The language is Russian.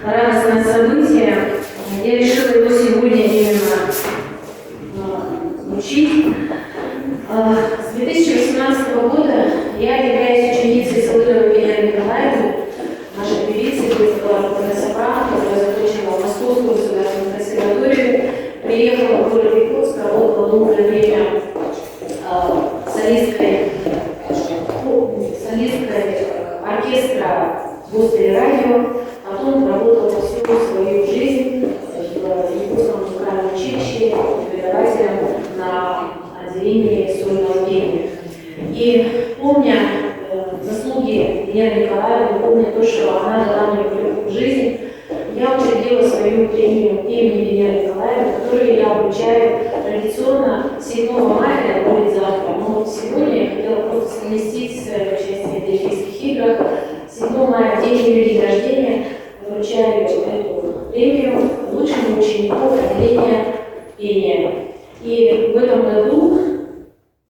радостное событие. Я решила его сегодня именно учить. С 2018 года я являюсь ученицей Салыровой Елены Николаевны, нашей певицы, сопрано, которая закончила Московскую государственную консерваторию, приехала в город Якутск, работала долгое время солисткой оркестра госпели радио, потом работала всю свою жизнь в Якутском музыкальном училище преподавателем на отделении сольного пения. И помня заслуги Елены Николаевны, помня то, что она дала мне в жизнь, я учредила свою премию имени Елены Николаевны, которую я обучаю традиционно 7 мая, это будет завтра. Но вот сегодня я хотела просто совместить участие в Дельфийских играх. 7 мая, в день ее день рождения, вручаю эту премию лучшему ученику отделения пения. И в этом году